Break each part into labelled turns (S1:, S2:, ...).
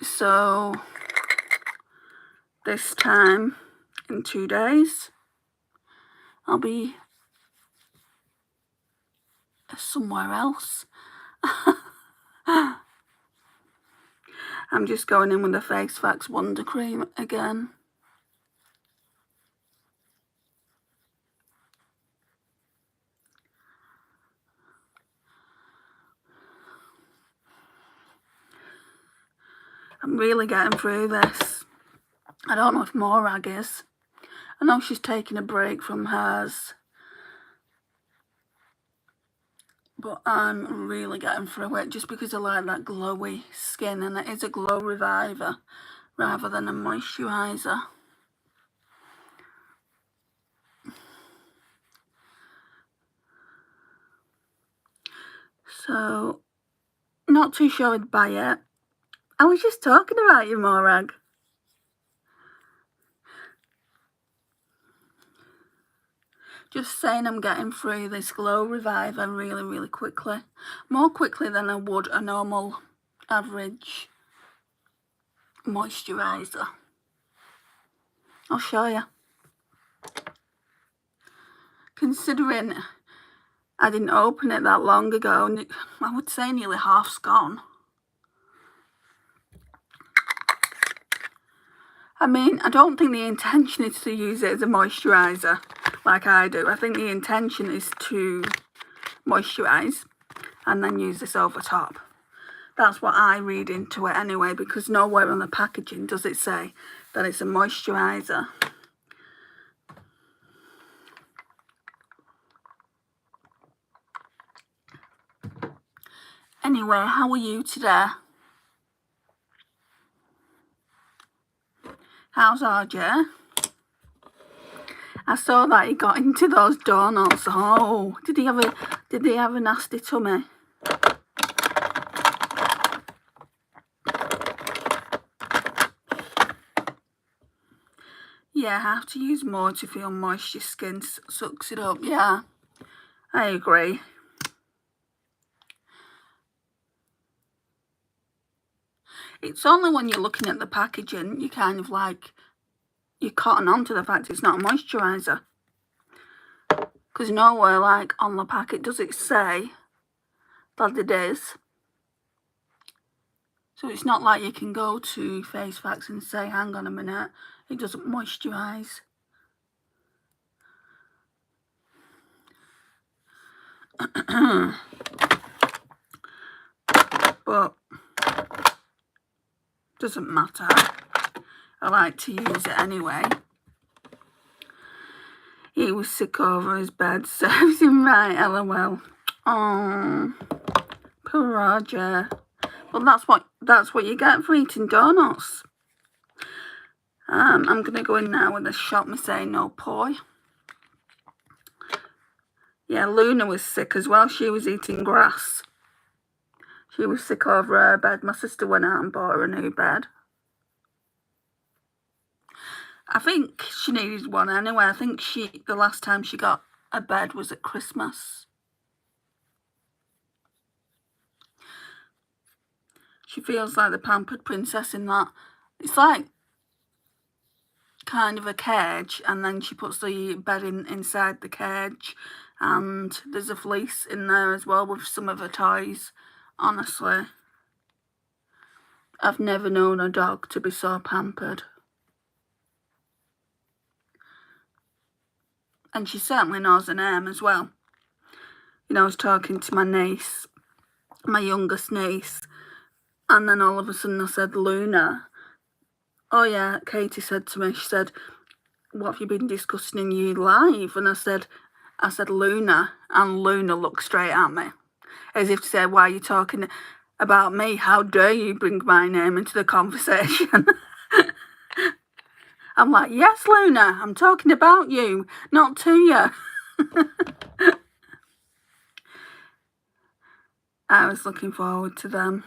S1: So this time in 2 days, I'll be somewhere else. I'm just going in with the Face Facts Wonder Cream again. I'm really getting through this. I don't know if Morag is. I know she's taking a break from hers, but I'm really getting through it just because I like that glowy skin, and it is a glow reviver rather than a moisturiser. So, not too sure I'd buy it. I was just talking about you, Morag. Just saying I'm getting through this glow reviver really, really quickly. More quickly than I would a normal average moisturiser. I'll show you. Considering I didn't open it that long ago, I would say nearly half's gone. I mean, I don't think the intention is to use it as a moisturiser like I do. I think the intention is to moisturise and then use this over top. That's what I read into it anyway, because nowhere on the packaging does it say that it's a moisturiser. Anyway, how are you today? How's RJ? I saw that he got into those donuts. Oh, did he have a nasty tummy? Yeah, I have to use more to feel moist. Your skin sucks it up. Yeah, I agree. It's only when you're looking at the packaging, you kind of like, you cotton on to the fact it's not a moisturiser. Because nowhere like on the packet does it say that it is. So it's not like you can go to Face Facts and say, hang on a minute, it doesn't moisturise. But doesn't matter. I like to use it anyway. He was sick over his bed, serves him right, lol. Oh, poor Roger. Well, that's what you get for eating donuts. I'm gonna go in now with a shot me saying no poi. Yeah, Luna was sick as well. She was eating grass. She was sick over her bed. My sister went out and bought her a new bed. I think she needed one anyway. I think the last time she got a bed was at Christmas. She feels like the pampered princess in that. It's like kind of a cage, and then she puts the bed inside the cage, and there's a fleece in there as well with some of her toys. Honestly, I've never known a dog to be so pampered. And she certainly knows her name as well. You know, I was talking to my niece, my youngest niece, and then all of a sudden I said, Luna. Oh yeah, Katie said to me, she said, what have you been discussing in your live? And I said, Luna, and Luna looked straight at me, as if to say, why are you talking about me? How dare you bring my name into the conversation? I'm like, yes, Luna, I'm talking about you, not to you. I was looking forward to them.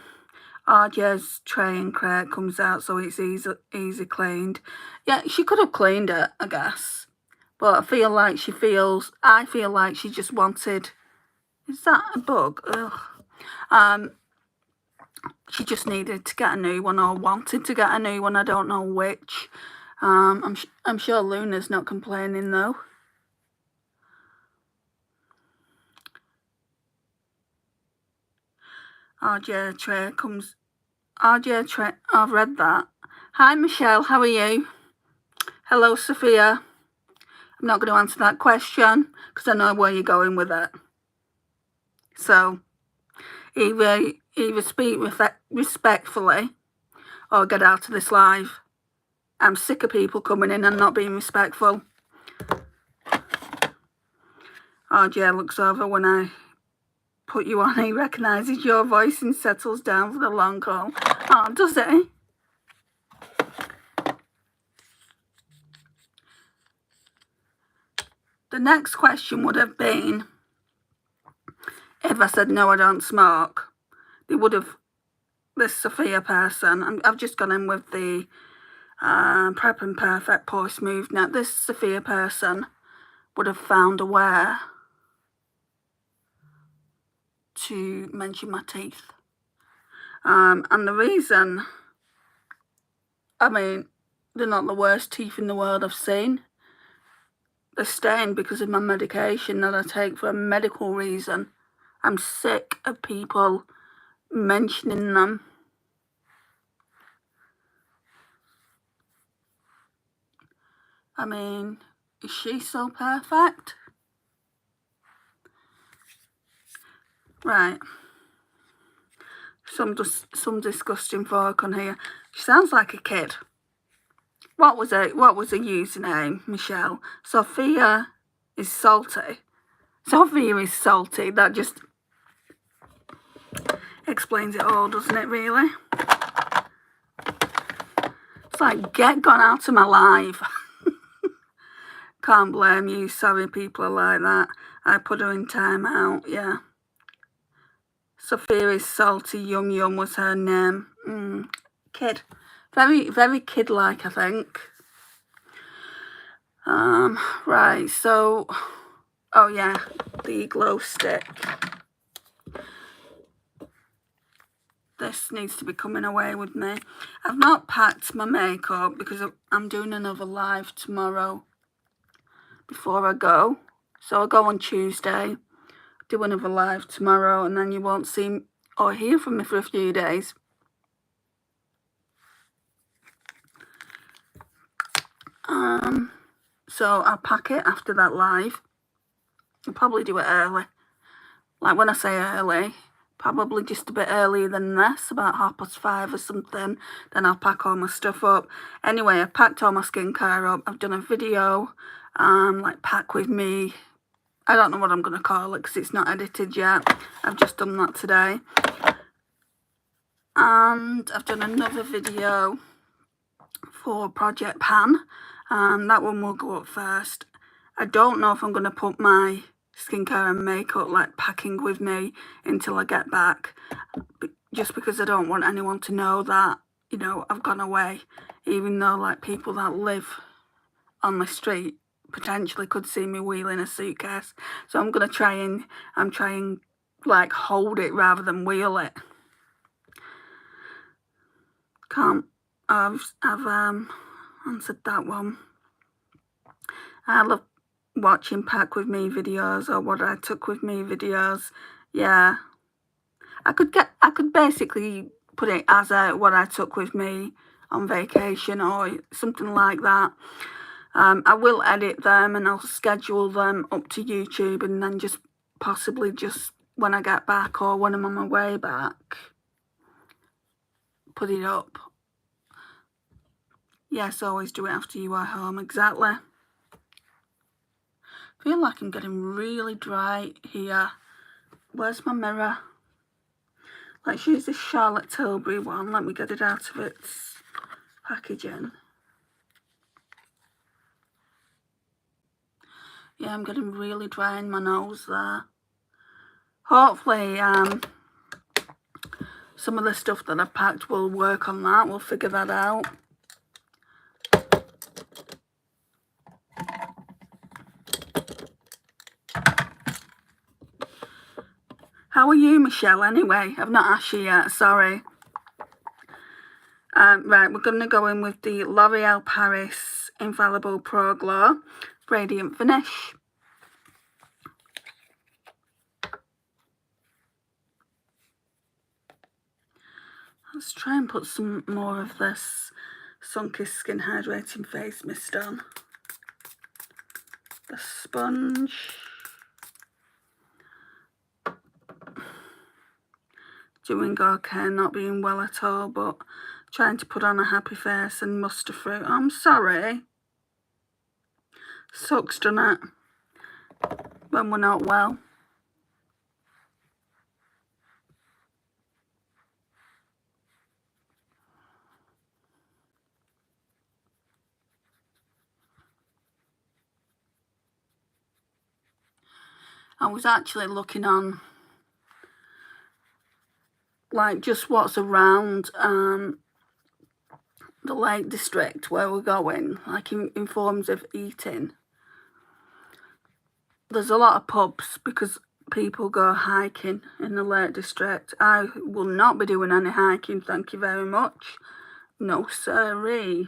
S1: RJ's tray and crate comes out, so it's easy cleaned. Yeah, she could have cleaned it, I guess. But I feel like she just wanted Is that a bug? Ugh. She just needed to get a new one, or wanted to get a new one. I don't know which. I'm sure Luna's not complaining though. RJ Trey comes. RJ Trey. I've read that. Hi Michelle, how are you? Hello Sophia. I'm not going to answer that question because I know where you're going with it. So either speak respectfully or get out of this live. I'm sick of people coming in and not being respectful. RJ looks over when I put you on. He recognises your voice and settles down for the long haul. Oh, does he? The next question would have been, if I said no, I don't smoke, they would have, this Sophia person, I've just gone in with the Prep and Perfect post move. Now, this Sophia person would have found a way to mention my teeth. And the reason, I mean, they're not the worst teeth in the world I've seen. They're stained because of my medication that I take for a medical reason. I'm sick of people mentioning them. I mean, is she so perfect? Right. Some disgusting folk on here. She sounds like a kid. What was her username, Michelle? Sophia is salty. Sophia is salty. That just explains it all, doesn't it, really? It's like, gone out of my life. Can't blame you. Sorry people are like that. I put her in timeout, yeah. Sophia is salty. Yum Yum was her name. Kid. Very, very kid-like, I think. Right, so, oh yeah, the glow stick. This needs to be coming away with me. I've not packed my makeup because I'm doing another live tomorrow before I go. So I'll go on Tuesday, do another live tomorrow, and then you won't see or hear from me for a few days. So I'll pack it after that live. I'll probably do it early. Like when I say early, probably just a bit earlier than this, about 5:30 or something. Then I'll pack all my stuff up. Anyway, I've packed all my skincare up. I've done a video, like pack with me. I don't know what I'm going to call it because it's not edited yet. I've just done that today. And I've done another video for Project Pan. That one will go up first. I don't know if I'm going to put my skincare and makeup like packing with me until I get back, just because I don't want anyone to know that, you know, I've gone away, even though like people that live on the street potentially could see me wheeling a suitcase. So I'm going to try and like hold it rather than wheel it. I've answered that one. I love watching pack with me videos or what I took with me videos. Yeah, I could basically put it as what I took with me on vacation or something like that. I will edit them and I'll schedule them up to YouTube, and then just possibly just when I get back or when I'm on my way back, put it up. Yes, always do it after you are home. Exactly. I feel like I'm getting really dry here. Where's my mirror? Let's use this Charlotte Tilbury one. Let me get it out of its packaging. Yeah, I'm getting really dry in my nose there. Hopefully, some of the stuff that I've packed will work on that. We'll figure that out. How are you, Michelle, anyway? I've not asked you yet, sorry. Right, we're going to go in with the L'Oreal Paris Infallible Pro Glow Radiant Finish. Let's try and put some more of this Sunkissed Skin Hydrating Face Mist on. The sponge. Doing okay, not being well at all, but trying to put on a happy face and muster through. I'm sorry. Sucks, doesn't it? When we're not well. I was actually looking on like just what's around the Lake District where we're going, like in forms of eating. There's a lot of pubs because people go hiking in the Lake District. I will not be doing any hiking, thank you very much. No siree.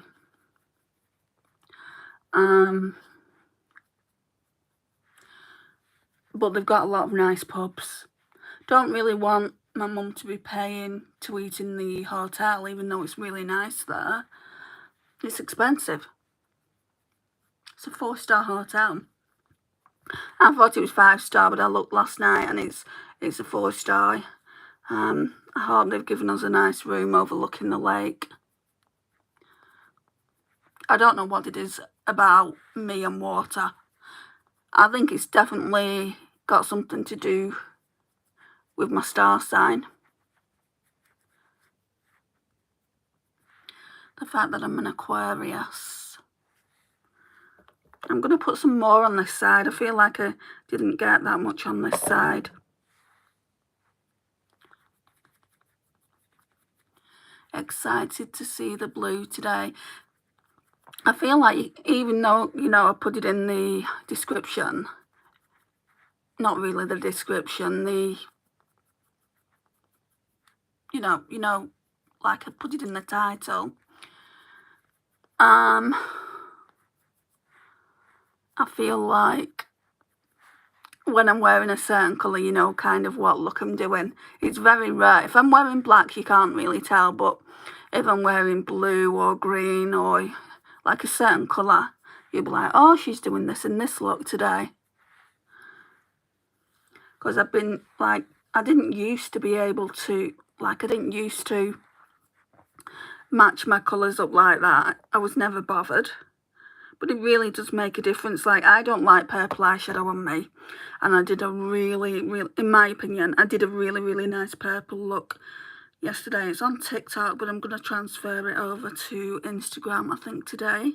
S1: But they've got a lot of nice pubs. Don't really want my mum to be paying to eat in the hotel, even though it's really nice there. It's expensive. It's a 4-star hotel. I thought it was 5-star, but I looked last night and it's a 4-star. I hope they've given us a nice room overlooking the lake. I don't know what it is about me and water. I think it's definitely got something to do with my star sign. The fact that I'm an Aquarius. I'm going to put some more on this side. I feel like I didn't get that much on this side. Excited to see the blue today. I feel like even though, you know, I put it in the description, not really the description, the, you know, like I put it in the title. I feel like when I'm wearing a certain colour, you know, kind of what look I'm doing. It's very rare. If I'm wearing black, you can't really tell, but if I'm wearing blue or green or like a certain colour, you'll be like, oh, she's doing this in this look today. Because I've been like, I didn't used to be able to, like I didn't used to match my colours up like that. I was never bothered. But it really does make a difference. Like, I don't like purple eyeshadow on me. And I did a really, in my opinion, I did a really, really nice purple look yesterday. It's on TikTok, but I'm going to transfer it over to Instagram, I think, today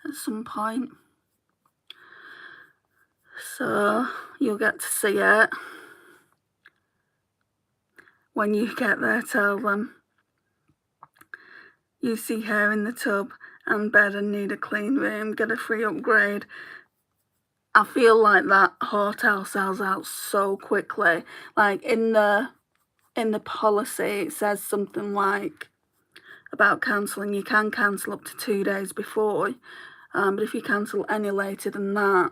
S1: at some point. So you'll get to see it. When you get there, tell them you see her in the tub and bed and need a clean room, get a free upgrade. I feel like that hotel sells out so quickly. Like in the policy, it says something like about cancelling. You can cancel up to 2 days before, but if you cancel any later than that,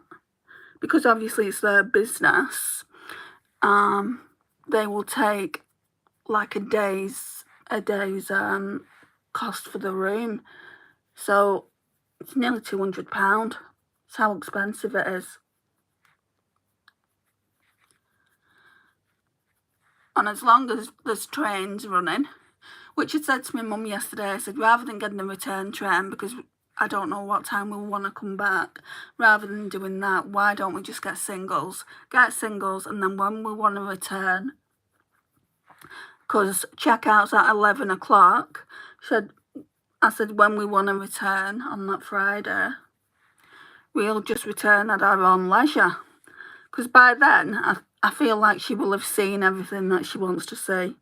S1: because obviously it's their business, they will take like a day's cost for the room. So it's nearly £200. That's how expensive it is. And as long as there's trains running, which I said to my mum yesterday, I said rather than getting a return train, because I don't know what time we'll want to come back, rather than doing that, why don't we just get singles? Get singles, and then when we want to return, because checkout's at 11 o'clock, I said when we want to return on that Friday, we'll just return at our own leisure. Because by then, I feel like she will have seen everything that she wants to see.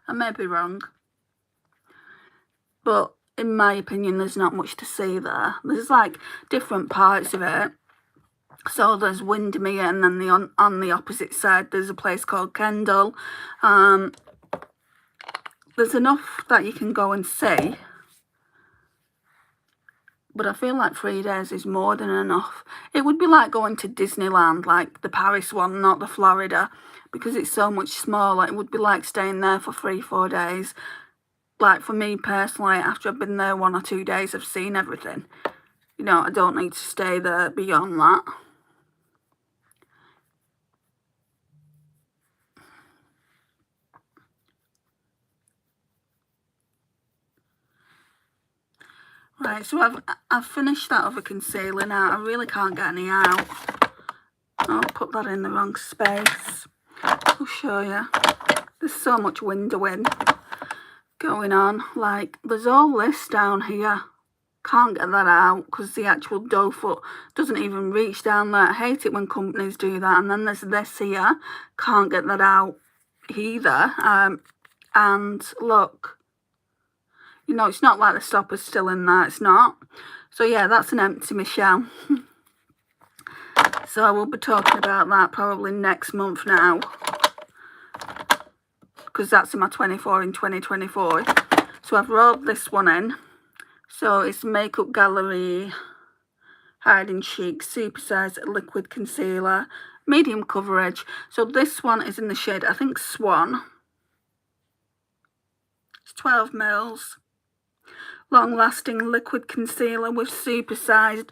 S1: I may be wrong. But in my opinion, there's not much to see there. There's like different parts of it. So there's Windermere, and then on the opposite side there's a place called Kendal. There's enough that you can go and see, but I feel like 3 days is more than enough. It would be like going to Disneyland, like the Paris one, not the Florida, because it's so much smaller. It would be like staying there for 3-4 days. Like for me personally, after I've been there 1 or 2 days, I've seen everything. You know, I don't need to stay there beyond that. Right, so I've finished that other concealer now. I really can't get any out. I'll put that in the wrong space. I'll show you. There's so much windowing going on. Like, there's all this down here. Can't get that out because the actual doe foot doesn't even reach down there. I hate it when companies do that. And then there's this here. Can't get that out either. And look. You know, it's not like the stopper's still in there. It's not. So, yeah, that's an empty Michelle. So I will be talking about that probably next month now. Because that's in my 24 in 2024. So I've rolled this one in. So it's Makeup Gallery Hide and Chic Supersize Liquid Concealer. Medium coverage. So this one is in the shade, I think, Swan. It's 12 mils. Long-lasting liquid concealer with supersized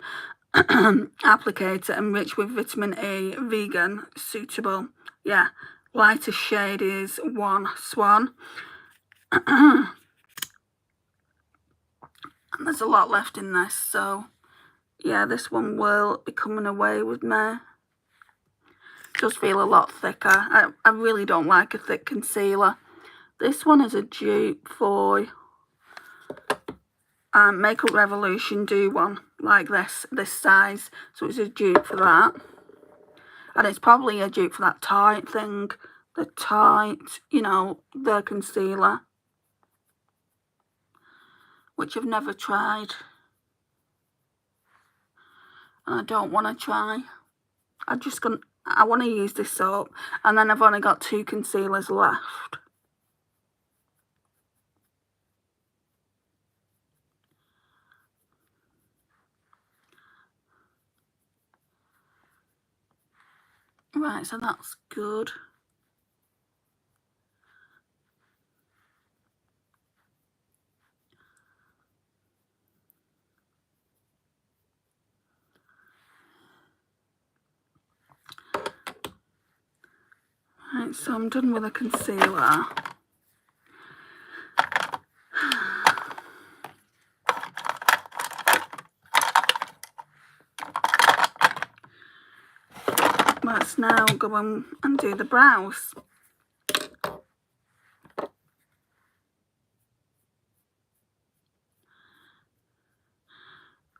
S1: applicator enriched with vitamin E, vegan, suitable. Yeah, lighter shade is 1 Swan. And there's a lot left in this, so yeah, this one will be coming away with me. Does feel a lot thicker. I really don't like a thick concealer. This one is a dupe for Makeup Revolution do one like this size, so it's a dupe for that, and it's probably a dupe for that Tarte thing, the Tarte, you know, the concealer, which I've never tried, and I don't want to try. I want to use this soap, and then I've only got 2 concealers left. Right, so that's good. Right, so I'm done with the concealer. Let's now go on and do the brows.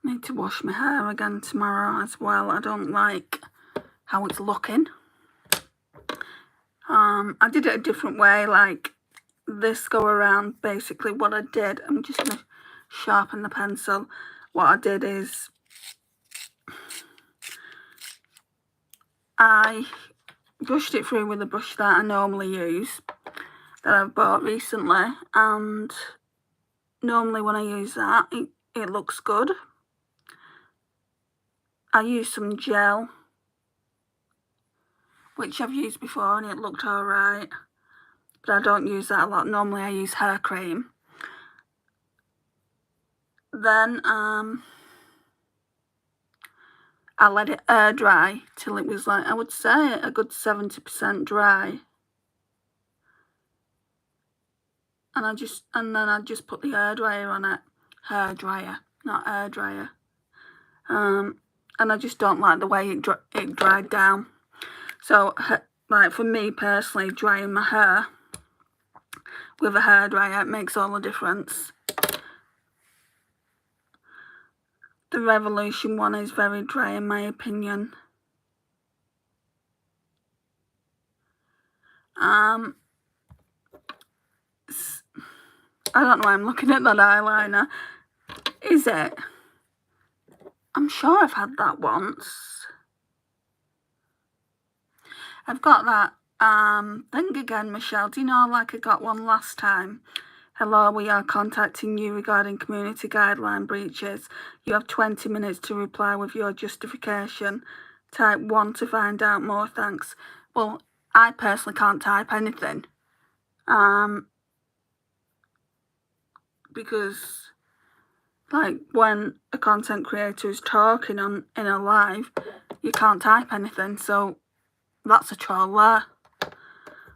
S1: Need to wash my hair again tomorrow as well. I don't like how it's looking. I did it a different way, like this go around. Basically what I did, I'm just going to sharpen the pencil. What I did is I brushed it through with a brush that I normally use, that I've bought recently, and normally when I use that, it looks good. I used some gel, which I've used before, and it looked alright, but I don't use that a lot. Normally I use hair cream. Then I let it air dry till it was like, I would say, a good 70% dry. And then I just put the air dryer on it. Hair dryer, not air dryer. And I just don't like the way it dried down. So, like for me personally, drying my hair with a hair dryer makes all the difference. The Revolution one is very dry in my opinion. I don't know why I'm looking at that eyeliner. Is it? I'm sure I've had that once. I've got that thing again, Michelle. Do you know, like I got one last time? Hello, we are contacting you regarding community guideline breaches. You have 20 minutes to reply with your justification. Type 1 to find out more, thanks. Well, I personally can't type anything. Because, like, when a content creator is talking in a live, you can't type anything, so that's a troll there.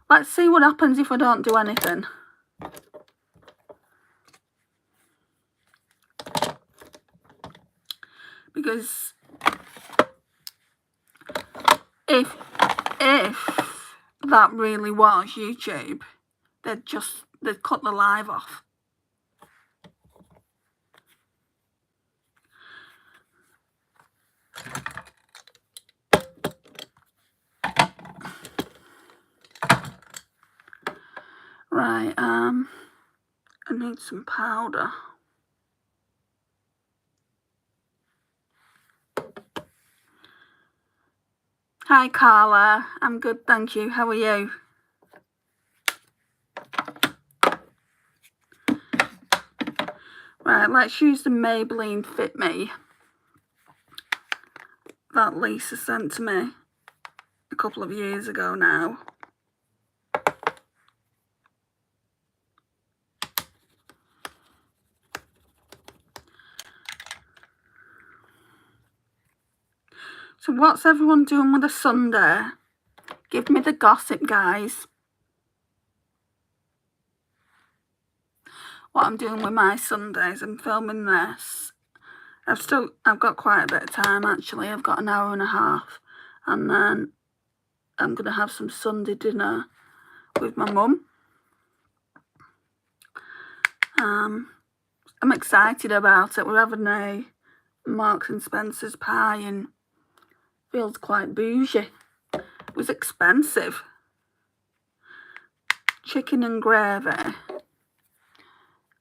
S1: Let's see what happens if I don't do anything. Because if that really was YouTube, they'd cut the live off. Right, I need some powder. Hi Carla, I'm good, thank you. How are you? Right, let's use the Maybelline Fit Me that Lisa sent to me a couple of years ago now. So what's everyone doing with a Sunday? Give me the gossip, guys. What I'm doing with my Sundays, I'm filming this. I've got quite a bit of time actually. I've got an hour and a half, and then I'm gonna have some Sunday dinner with my mum. I'm excited about it. We're having a Marks and Spencer's pie, and feels quite bougie. It was expensive. Chicken and gravy,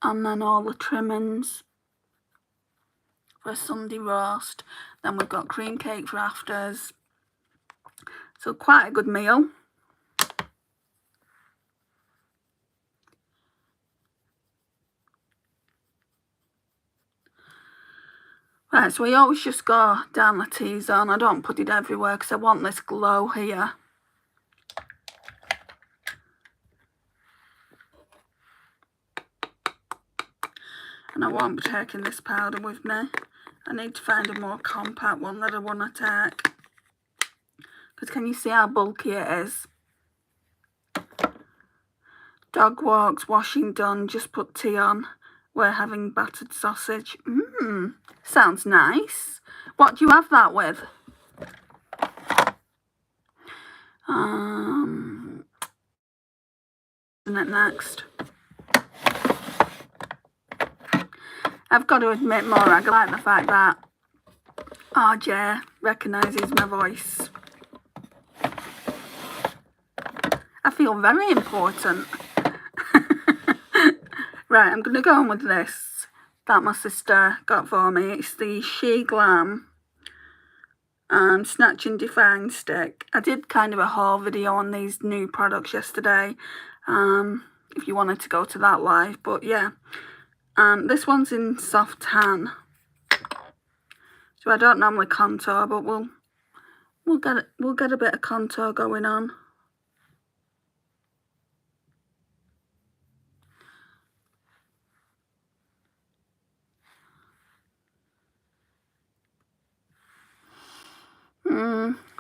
S1: and then all the trimmings for a Sunday roast. Then we've got cream cake for afters. So quite a good meal. Right, so I always just go down the T-zone. I don't put it everywhere because I want this glow here. And I won't be taking this powder with me. I need to find a more compact one that I want to take. Because can you see how bulky it is? Dog walks, washing done, just put tea on. We're having battered sausage. Sounds nice. What do you have that with? Isn't it next? I've got to admit, Morag, I like the fact that RJ recognises my voice. I feel very important. Right, I'm going to go on with this that my sister got for me. It's the She Glam Snatch and Define Stick. I did kind of a haul video on these new products yesterday, if you wanted to go to that live. But yeah, this one's in soft tan. So I don't normally contour, but we'll get a bit of contour going on.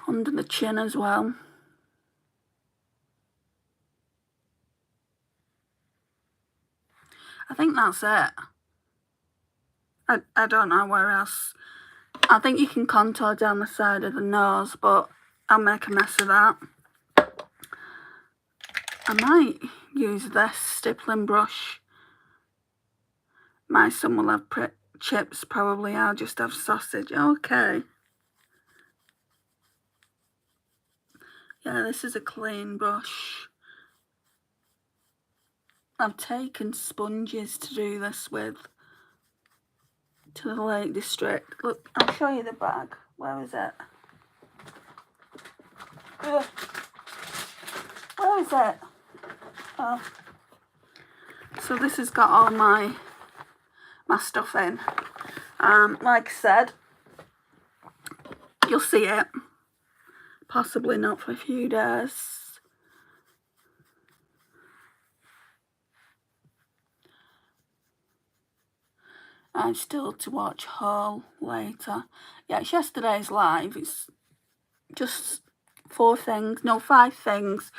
S1: Under the chin as well. I think that's it. I don't know where else. I think you can contour down the side of the nose, but I'll make a mess of that. I might use this stippling brush. My son will have chips, probably. I'll just have sausage. Okay. Yeah, this is a clean brush. I've taken sponges to do this with to the Lake District. Look, I'll show you the bag. Where is it? Ugh. it? Oh. So this has got all my stuff in. Like I said, you'll see it. Possibly not for a few days. I'm still to watch Hull later. Yeah, it's yesterday's live. It's just 5 things,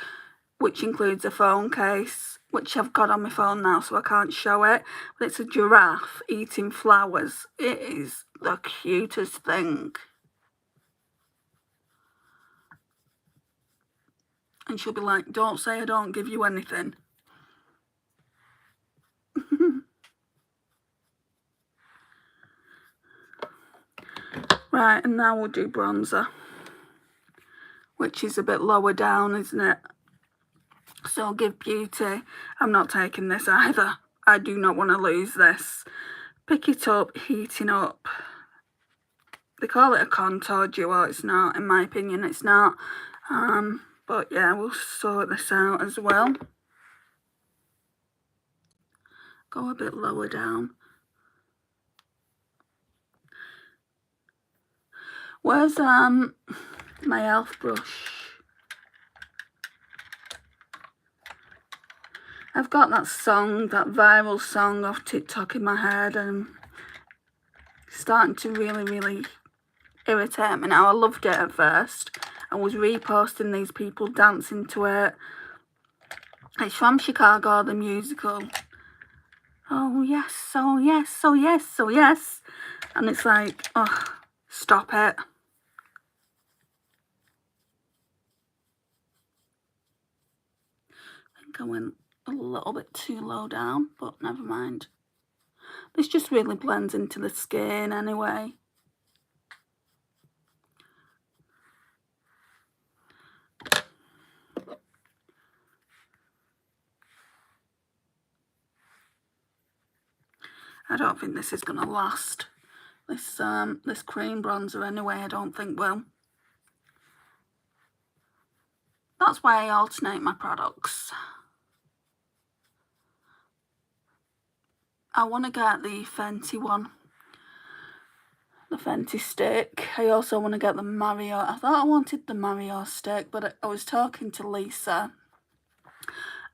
S1: which includes a phone case, which I've got on my phone now, so I can't show it. But it's a giraffe eating flowers. It is the cutest thing. And she'll be like, don't say I don't give you anything. Right, and now we'll do bronzer, which is a bit lower down, isn't it? So Give Beauty. I'm not taking this either. I do not want to lose this. Pick It Up, Heating Up. They call it a contour duo. It's not, in my opinion, it's not. But yeah, we'll sort this out as well. Go a bit lower down. Where's my e.l.f. brush? I've got that song, that viral song off TikTok in my head, and starting to really irritate me now. I loved it at first. I was reposting these people dancing to it. It's from Chicago, the musical. Oh yes, oh yes, oh yes, oh yes. And it's like, oh, stop it. I think I went a little bit too low down, but never mind. This just really blends into the skin anyway. I don't think this is gonna last. This cream bronzer anyway, I don't think will. That's why I alternate my products. I want to get the Fenty one, the Fenty stick. I also want to get the Mario. I thought I wanted the Mario stick, but I was talking to Lisa,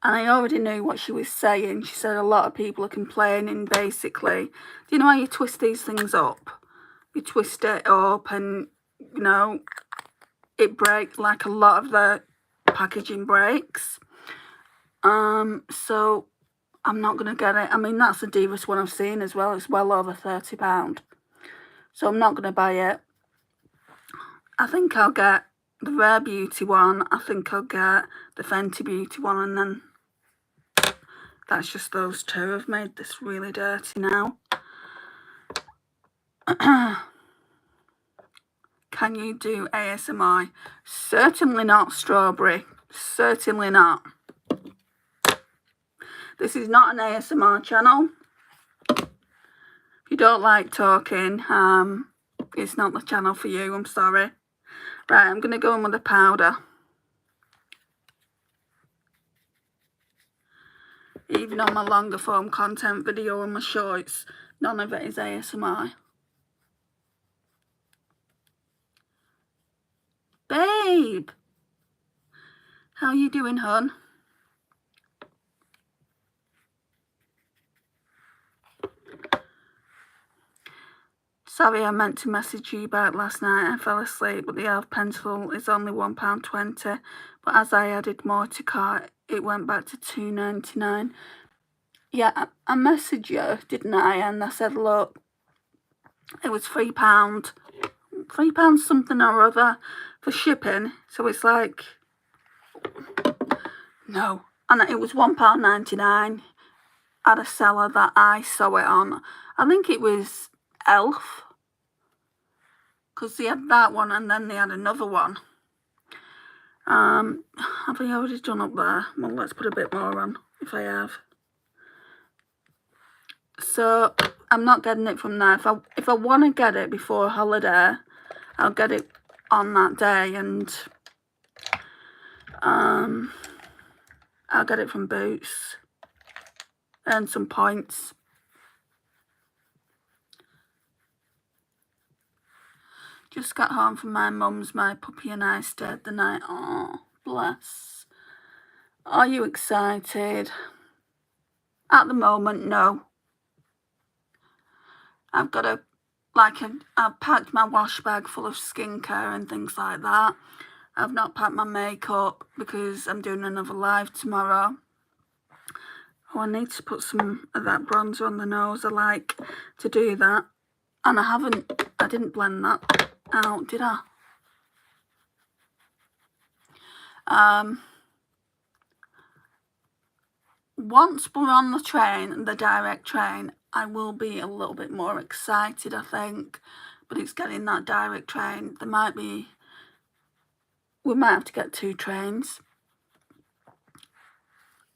S1: and I already knew what she was saying. She said a lot of people are complaining, basically. Do you know how you twist these things up? You twist it up and, you know, it breaks, like a lot of the packaging breaks. So I'm not going to get it. I mean, that's the dearest one I've seen as well. It's well over £30. So I'm not going to buy it. I think I'll get the Rare Beauty one. I think I'll get the Fenty Beauty one, and then that's just those two. I've made this really dirty now. Can you do ASMR? Certainly not, Strawberry. Certainly not. This is not an ASMR channel. If you don't like talking, it's not the channel for you. I'm sorry. Right, I'm going to go in with the powder. Even on my longer form content video and my shorts, none of it is ASMR. Babe! How you doing, hun? Sorry, I meant to message you back last night. I fell asleep, but the e.l.f. pencil is only £1.20. But as I added more to cart, it went back to £2.99. Yeah, I messaged you, didn't I? And I said, look, it was £3. £3 something or other for shipping. So it's like, no. And it was £1.99 at a seller that I saw it on. I think it was e.l.f. because they had that one and then they had another one. Have I already done up there? Well, let's put a bit more on if I have. So I'm not getting it from there. If I want to get it before holiday, I'll get it on that day. And I'll get it from Boots. Earn some points. Just got home from my mum's. My puppy and I stayed the night. Oh, bless. Are you excited? At the moment, no. I've packed my wash bag full of skincare and things like that. I've not packed my makeup because I'm doing another live tomorrow. Oh, I need to put some of that bronzer on the nose. I like to do that. And I didn't blend that out, did I? Once we're on the train, the direct train, I will be a little bit more excited, I think. But it's getting that direct train. We might have to get 2 trains,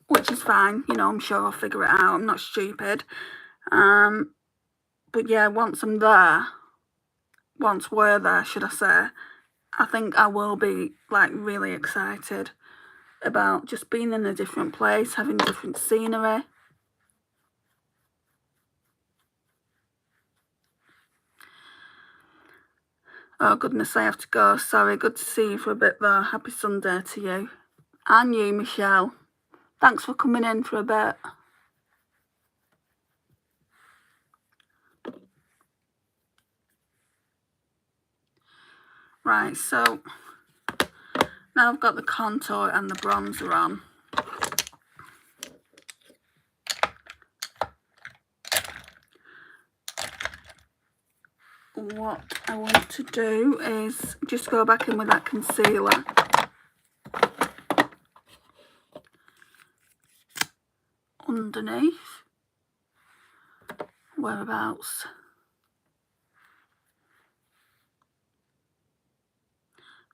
S1: which is fine. You know, I'm sure I'll figure it out. I'm not stupid. But yeah, once we're there, should I say, I think I will be like really excited about just being in a different place, having different scenery. Oh goodness, I have to go. Sorry, good to see you for a bit though. Happy Sunday to you. And you, Michelle. Thanks for coming in for a bit. Right, so now I've got the contour and the bronzer on. What I want to do is just go back in with that concealer. Underneath. Whereabouts?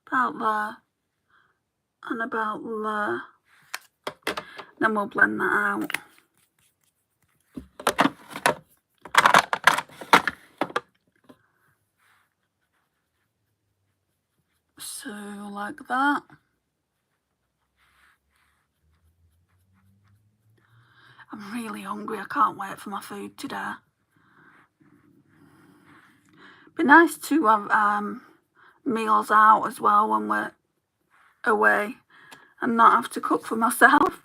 S1: About there. And about there. Then we'll blend that out. So, like that. I'm really hungry. I can't wait for my food today. Be nice to have meals out as well when we're away and not have to cook for myself.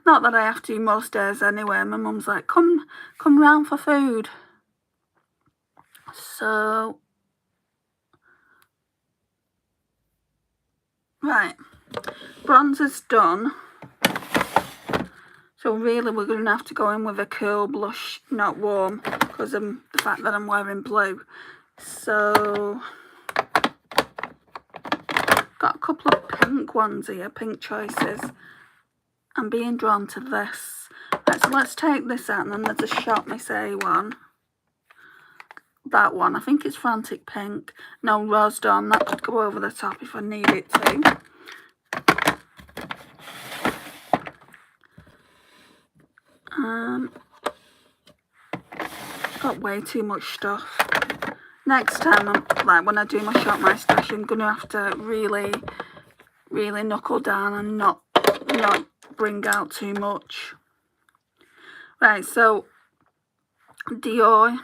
S1: Not that I have to most days anyway. My mum's like, come round for food. So, right, bronzer's done. So really we're going to have to go in with a cool blush, not warm, because of the fact that I'm wearing blue. So, got a couple of pink ones here, pink choices. I'm being drawn to this. Right, so let's take this out, and then there's a Shop Miss A one. That one, I think it's Frantic Pink. No, Rose Dawn, that could go over the top if I need it to. Got way too much stuff. Next time, like when I do my Shop My Stash, I'm gonna have to really knuckle down and not bring out too much. Right, so Dior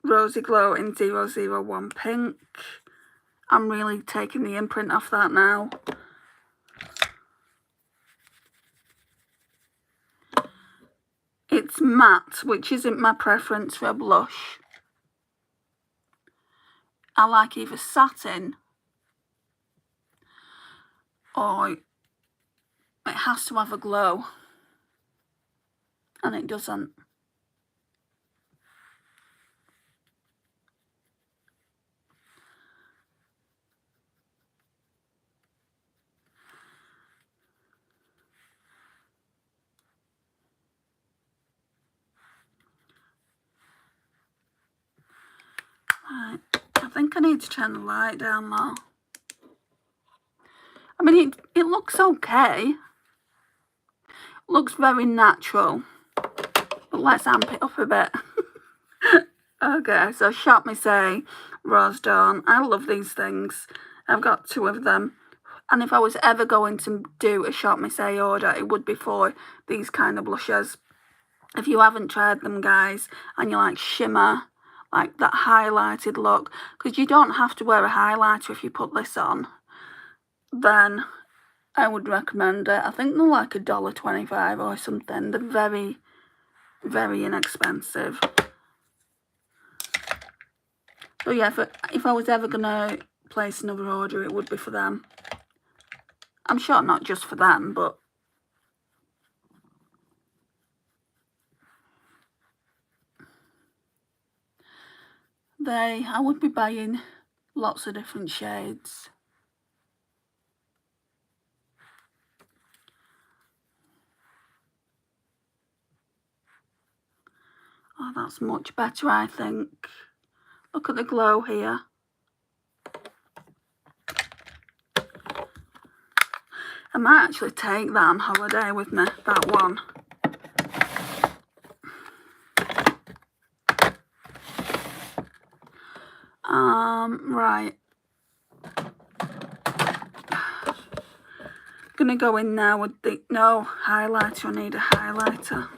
S1: Rosy Glow in 001 Pink. I'm really taking the imprint off that now. It's matte, which isn't my preference for a blush. I like either satin or it has to have a glow, and it doesn't. Right, I think I need to turn the light down though. I mean, it looks okay. Looks very natural. But let's amp it up a bit. Okay, so Shop Miss A, Rose Dawn. I love these things. I've got 2 of them. And if I was ever going to do a Shop Miss A order, it would be for these kind of blushes. If you haven't tried them, guys, and you like shimmer, like that highlighted look, because you don't have to wear a highlighter if you put this on, then I would recommend it. I think they're like $1.25 or something. They're very, very inexpensive. So yeah, if I was ever going to place another order, it would be for them. I'm sure not just for them, but I would be buying lots of different shades. Oh, that's much better, I think. Look at the glow here. I might actually take that on holiday with me, that one. Right. Gonna go in now with the, no, highlighter, I need a highlighter.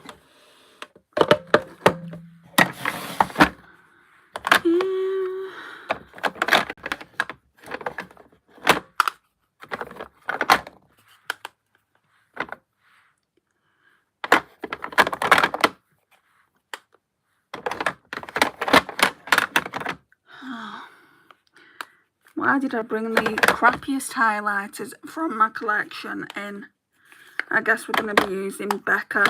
S1: Why did I bring the crappiest highlighters from my collection in? I guess we're going to be using Becca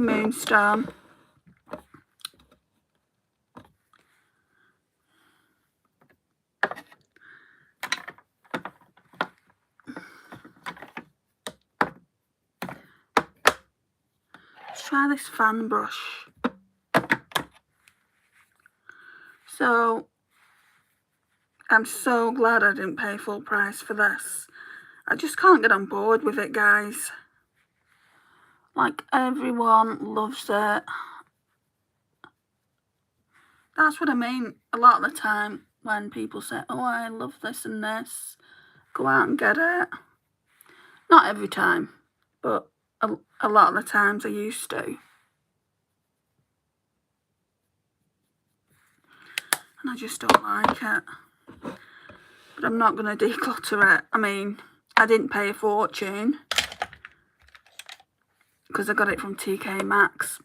S1: Moonstone. Let's try this fan brush. So, I'm so glad I didn't pay full price for this. I just can't get on board with it, guys. Like, everyone loves it. That's what I mean. A lot of the time when people say, oh, I love this and this, go out and get it. Not every time, but a lot of the times I used to. And I just don't like it. But I'm not going to declutter it. I mean, I didn't pay a fortune because I got it from TK Maxx.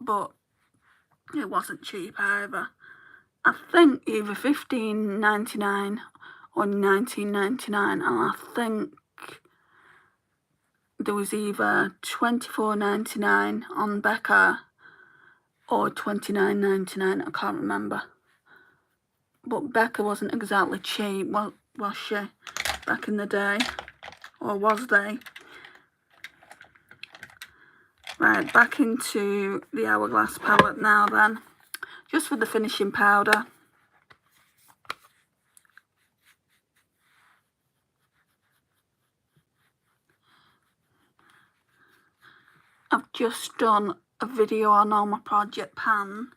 S1: But it wasn't cheap either. I think either $15.99 or $19.99, and I think there was either $24.99 on Becca or $29.99. I can't remember. But Becca wasn't exactly cheap, was she, back in the day? Or was they? Right, back into the Hourglass palette now then. Just for the finishing powder. I've just done a video on all my Project Pan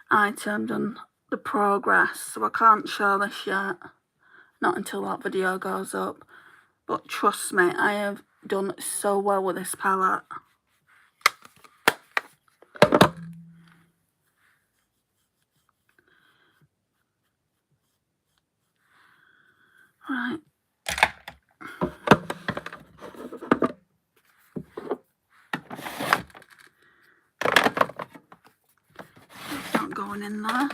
S1: items and the progress, so I can't show this yet. Not until that video goes up. But trust me, I have done so well with this palette. Right. It's not going in there.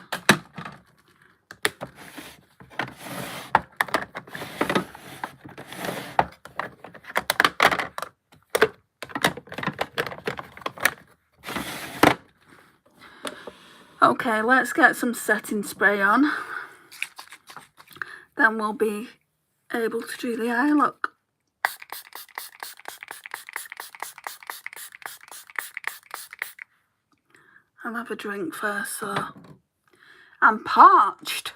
S1: Okay, let's get some setting spray on. Then we'll be able to do the eye look. I'll have a drink first, so I'm parched.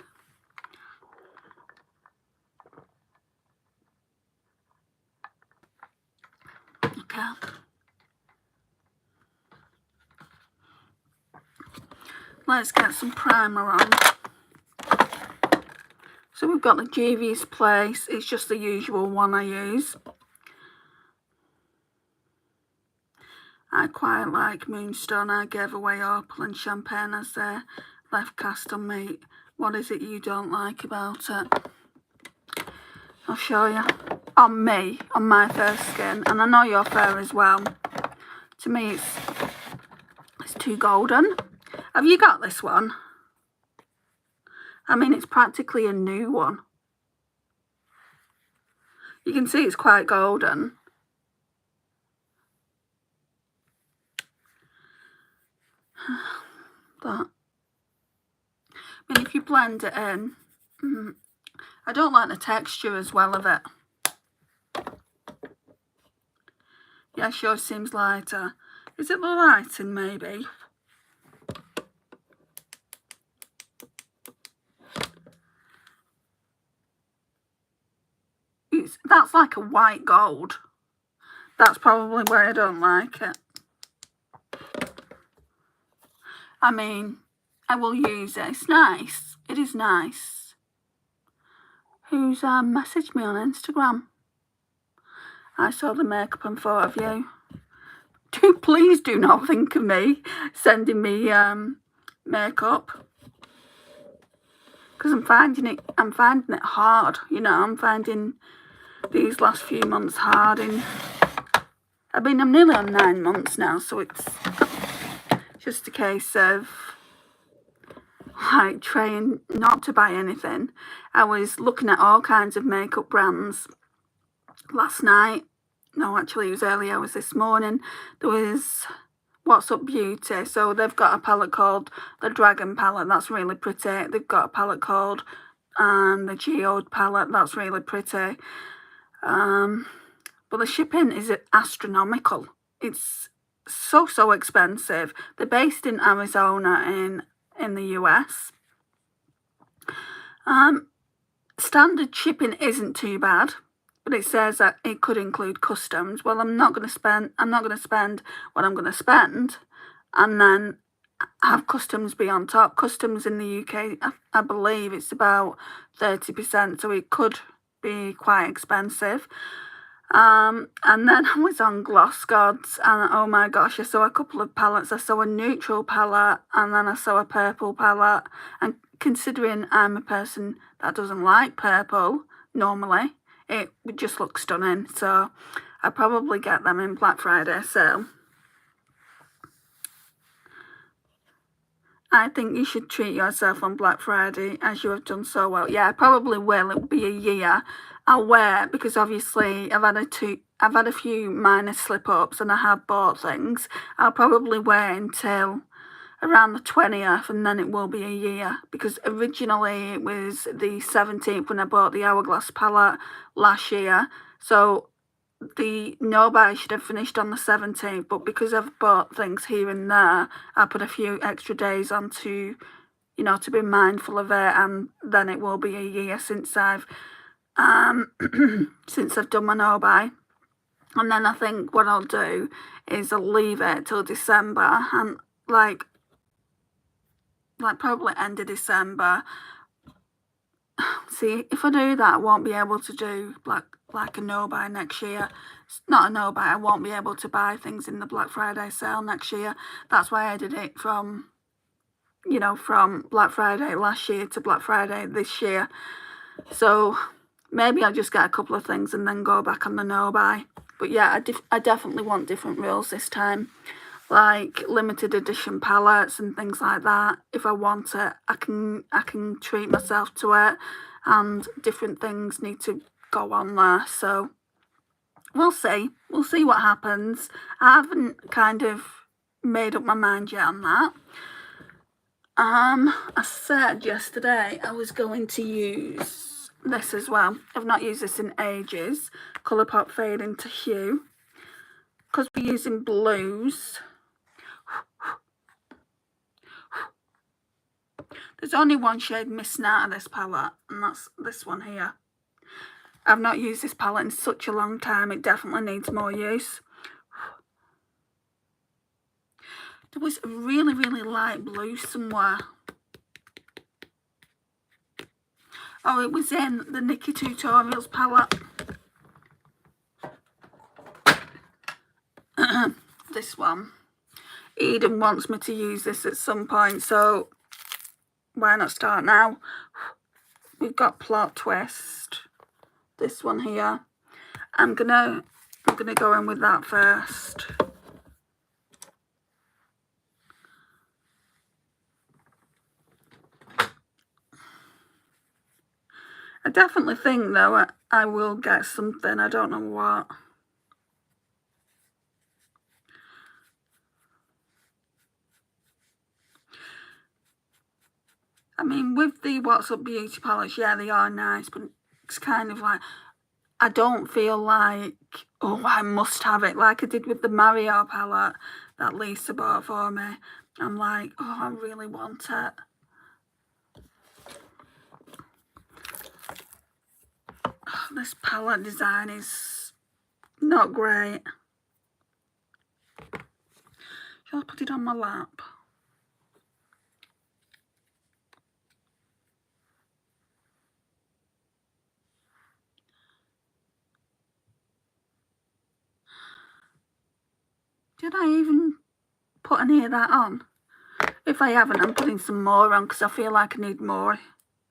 S1: Okay. Let's get some primer on. So we've got the Juvia's Place. It's just the usual one I use. I quite like Moonstone. I gave away Opal and Champagne as their left cast on me. What is it you don't like about it? I'll show you. On me, on my fair skin, and I know you're fair as well. To me, it's too golden. Have you got this one? I mean, it's practically a new one. You can see it's quite golden. But, I mean, if you blend it in, I don't like the texture as well of it. Yeah, sure seems lighter. Is it the lighting, maybe? That's like a white gold. That's probably why I don't like it. I mean, I will use it. It's nice. It is nice. Who's messaged me on Instagram? I saw the makeup and thought of you. Please do not think of me sending me makeup, because I'm finding it hard. You know, I'm finding these last few months hard. I'm nearly on 9 months now, so it's just a case of like trying not to buy anything. I was looking at all kinds of makeup brands last night. No, actually it was early hours this morning. There was What's Up Beauty. So they've got a palette called the Dragon palette. That's really pretty. They've got a palette called the Geode palette. That's really pretty. But the shipping is astronomical. It's so expensive. They're based in Arizona in the US. Standard shipping isn't too bad, but it says that it could include customs. Well, I'm not going to spend what I'm going to spend and then have customs be on top. Customs in the UK, I believe it's about 30%, so it could be quite expensive. And then I was on Gloss Gods, and oh my gosh, I saw a couple of palettes. I saw a neutral palette, and then I saw a purple palette. And considering I'm a person that doesn't like purple normally, it would just look stunning. So I'll probably get them in Black Friday sale. I think you should treat yourself on Black Friday as you have done so well. Yeah, I probably will. It'll be a year. I'll wear it because obviously I've had a few minor slip-ups and I have bought things. I'll probably wear until around the 20th, and then it will be a year, because originally it was the 17th when I bought the Hourglass palette last year. So the no buy should have finished on the 17th, but because I've bought things here and there, I put a few extra days on to, you know, to be mindful of it, and then it will be a year since I've since I've done my no buy. And then I think what I'll do is I'll leave it till December, and like probably end of December. See, if I do that, I won't be able to do like a no buy next year. It's not a no buy. I won't be able to buy things in the Black Friday sale next year. That's why I did it from Black Friday last year to Black Friday this year. So maybe I'll just get a couple of things and then go back on the no buy. But yeah, I definitely want different rules this time, like limited edition palettes and things like that. If I want it, I can treat myself to it, and different things need to go on there. So we'll see what happens. I haven't kind of made up my mind yet on that. I said yesterday I was going to use this as well. I've not used this in ages. Colourpop Fade into Hue, because we're using blues. There's only one shade missing out of this palette, and that's this one here. I've not used this palette in such a long time. It definitely needs more use. There was a really light blue somewhere. Oh, it was in the Nikki Tutorials palette. This one. Eden wants me to use this at some point, so why not start now? We've got Plot Twist. This one here. I'm gonna go in with that first. I definitely think though I will get something. I don't know what. I mean, with the What's Up Beauty palettes, yeah, they are nice, but it's kind of like, I don't feel like, oh, I must have it, like I did with the Mario palette that Lisa bought for me. I'm like, oh, I really want it. Oh, this palette design is not great. Shall I put it on my lap? Did I even put any of that on? If I haven't, I'm putting some more on because I feel like I need more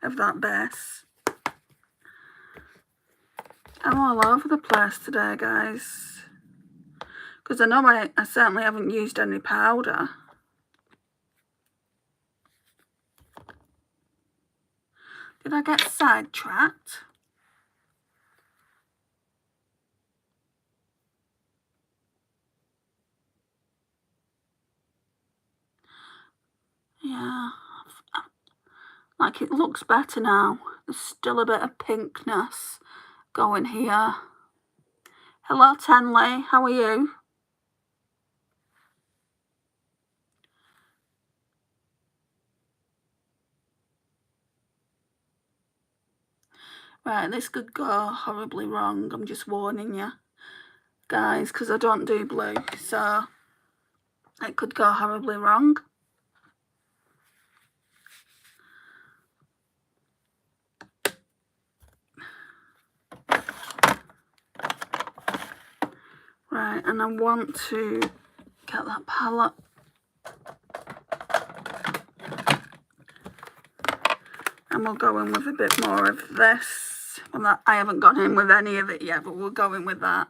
S1: of that base. I'm all over the place today, guys. Because I know I certainly haven't used any powder. Did I get sidetracked? Yeah. Like, it looks better now. There's still a bit of pinkness going here. Hello, Tenley. How are you? Right, this could go horribly wrong. I'm just warning you, guys, because I don't do blue. So, it could go horribly wrong. Right, and I want to get that palette. And we'll go in with a bit more of this. Well, I haven't gone in with any of it yet, but we'll go in with that.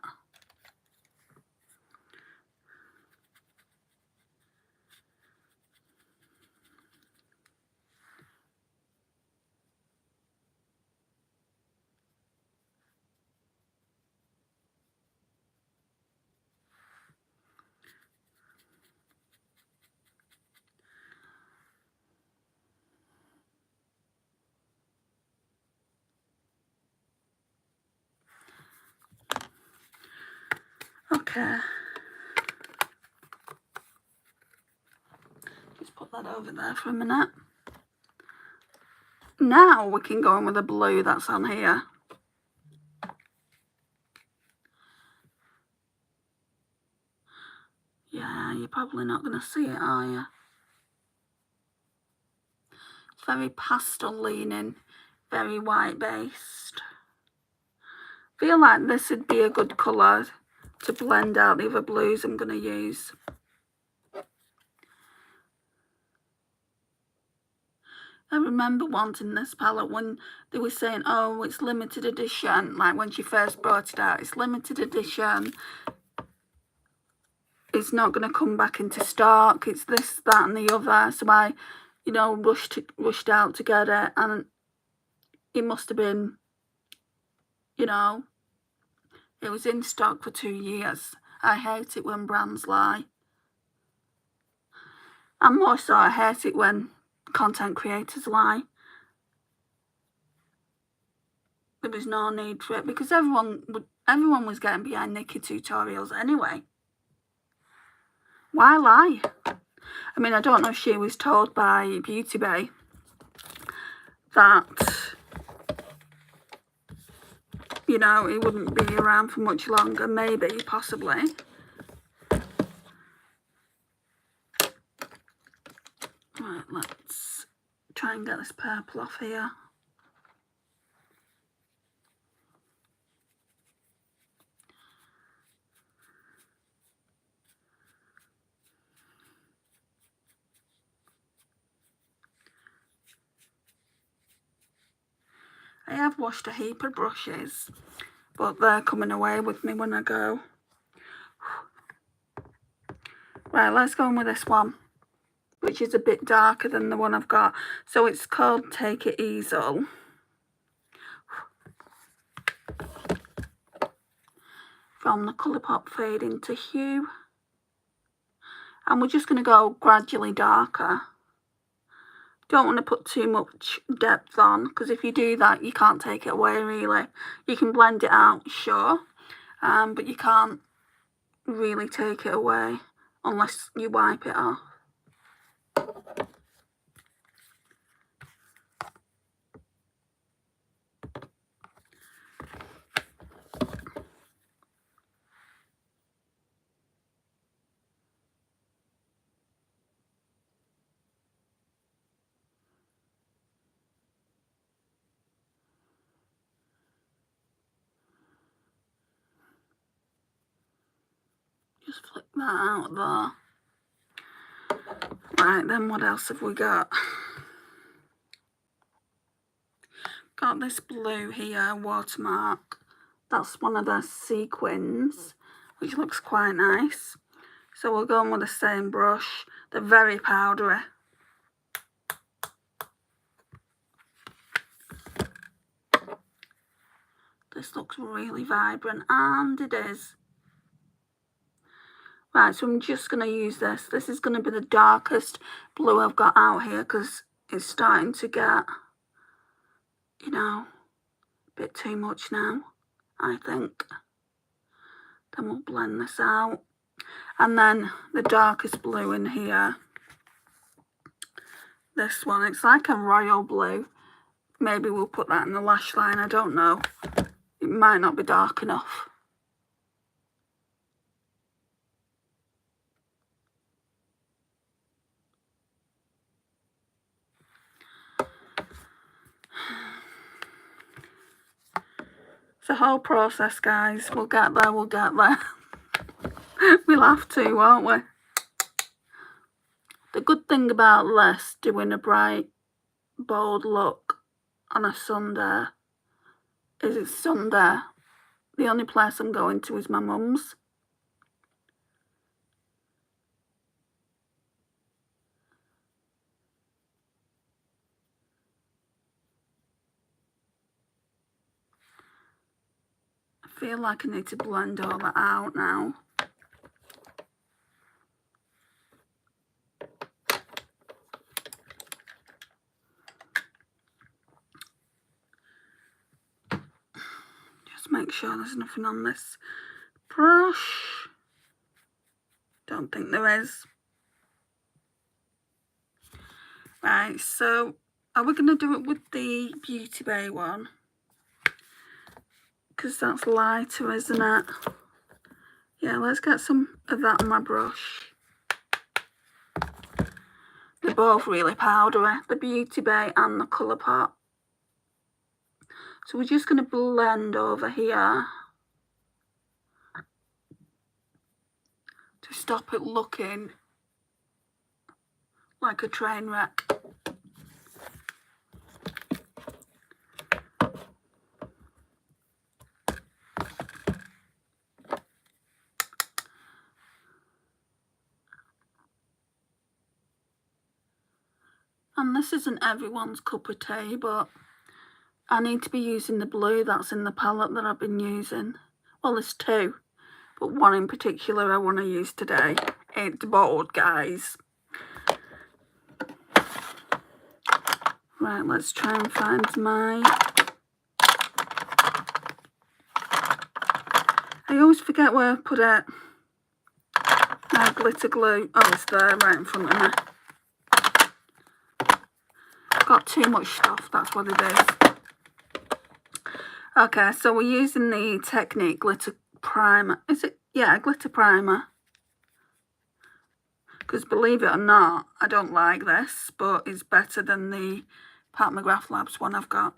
S1: Okay. Just put that over there for a minute. Now we can go in with the blue that's on here. Yeah, you're probably not going to see it, are you? It's very pastel leaning, very white based. Feel like this would be a good colour to blend out the other blues I'm going to use. I remember wanting this palette when they were saying, oh, it's limited edition. Like when she first brought it out, it's limited edition. It's not going to come back into stock. It's this, that and the other. So I, you know, rushed out to get it. And it must have been, you know, it was in stock for 2 years. I hate it when brands lie. And more so, I hate it when content creators lie. There was no need for it because everyone was getting behind Nikki Tutorials anyway. Why lie? I mean, I don't know if she was told by Beauty Bay that, you know, it wouldn't be around for much longer. Maybe, possibly. Right, let's try and get this purple off here. I have washed a heap of brushes, but they're coming away with me when I go. Right, let's go on with this one, which is a bit darker than the one I've got. So it's called Take It Easel. From the Colourpop Fade into Hue. And we're just going to go gradually darker. Don't want to put too much depth on, because if you do that, you can't take it away, really. You can blend it out, sure, but you can't really take it away unless you wipe it off. Just flick that out there. Right, then what else have we got? Got this blue here, Watermark. That's one of their sequins, which looks quite nice. So we'll go on with the same brush. They're very powdery. This looks really vibrant, and it is. Right, so I'm just going to use this. This is going to be the darkest blue I've got out here, because it's starting to get, you know, a bit too much now, I think. Then we'll blend this out. And then the darkest blue in here, this one, it's like a royal blue. Maybe we'll put that in the lash line, I don't know. It might not be dark enough. It's a whole process, guys. We'll get there, we'll get there. We'll have to, won't we? The good thing about this, doing a bright, bold look on a Sunday, is it's Sunday. The only place I'm going to is my mum's. I feel like I need to blend all that out now. Just make sure there's nothing on this brush. Don't think there is. Right, so are we going to do it with the Beauty Bay one? Because that's lighter, isn't it? Yeah, let's get some of that on my brush. They're both really powdery, the Beauty Bay and the Colourpop. So we're just going to blend over here to stop it looking like a train wreck. And this isn't everyone's cup of tea, but I need to be using the blue that's in the palette that I've been using. Well, there's two, but one in particular I want to use today. It's bold, guys. Right, let's try and find my... I always forget where I put it. My glitter glue. Oh, it's there, right in front of me. Got too much stuff, that's what it is. Okay, so we're using the Technique Glitter Primer. Is it? Yeah, Glitter Primer. Because believe it or not, I don't like this, but it's better than the Pat McGrath Labs one I've got.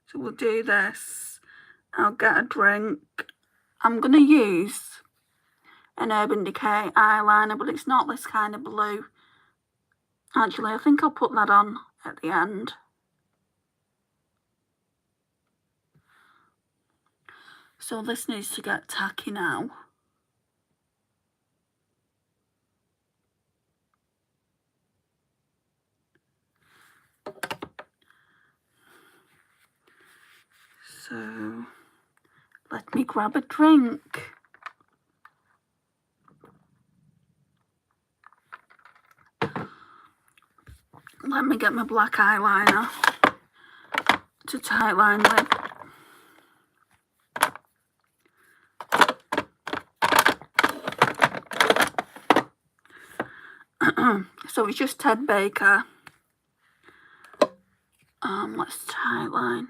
S1: So we'll do this. I'll get a drink. I'm going to use an Urban Decay eyeliner, but it's not this kind of blue. Actually, I think I'll put that on at the end. So this needs to get tacky now. So let me grab a drink. Let me get my black eyeliner to tightline with. So it's just Ted Baker. Let's tightline.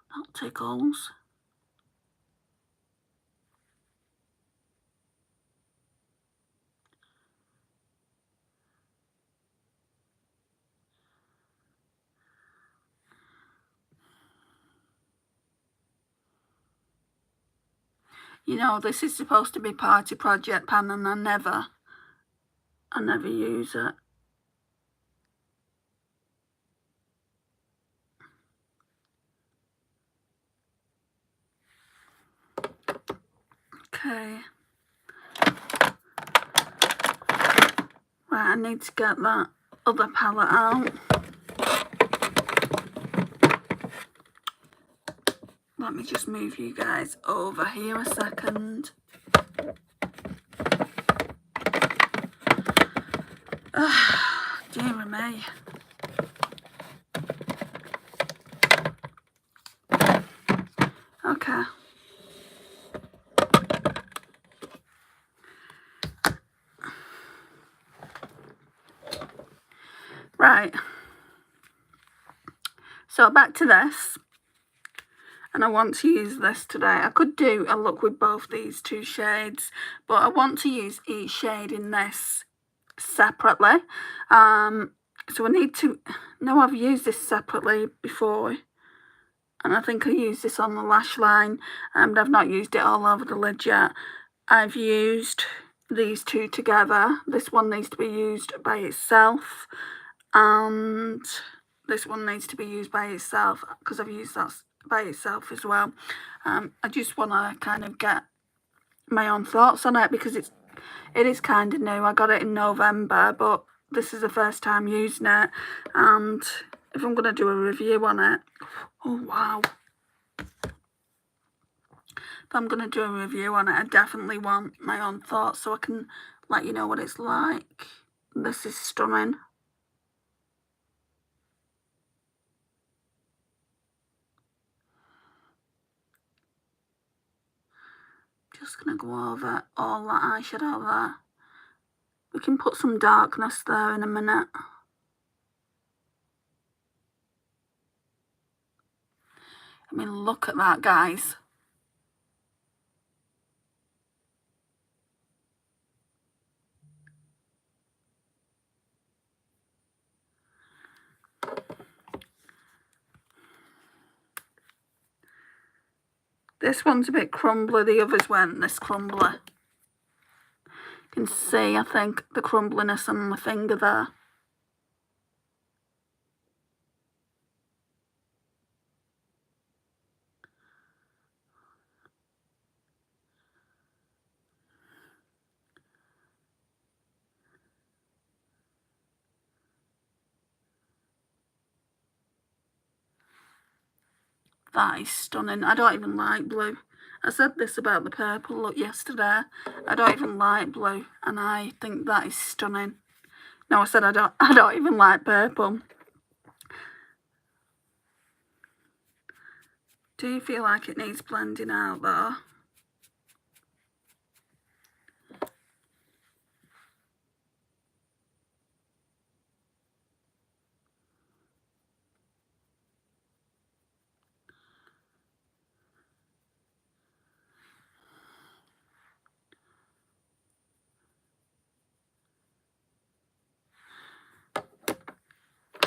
S1: That'll take holes. You know, this is supposed to be party project pan, and I never use it. Okay. Right, I need to get that other palette out. Let me just move you guys over here a second. Dear me. Okay. Right. So back to this. And I want to use this today. I could do a look with both these two shades, but I want to use each shade in this separately. So I need to, no, I've used this separately before, and I think I used this on the lash line, but I've not used it all over the lid yet. I've used these two together. This one needs to be used by itself, and this one needs to be used by itself because I've used that by itself as well. I just want to kind of get my own thoughts on it because it is kind of new. I got it in November, but this is the first time using it, and if I'm going to do a review on it, oh wow, if I'm going to do a review on it, I definitely want my own thoughts so I can let you know what it's like. This is stunning. Just going to go over all that eyeshadow there. We can put some darkness there in a minute. I mean, look at that, guys. This one's a bit crumbly, the others weren't this crumbly. You can see, I think, the crumbliness on my finger there. That is stunning. I don't even like blue. I said this about the purple look yesterday. I don't even like blue, and I think that is stunning. No, I said I don't even like purple. Do you feel like it needs blending out though?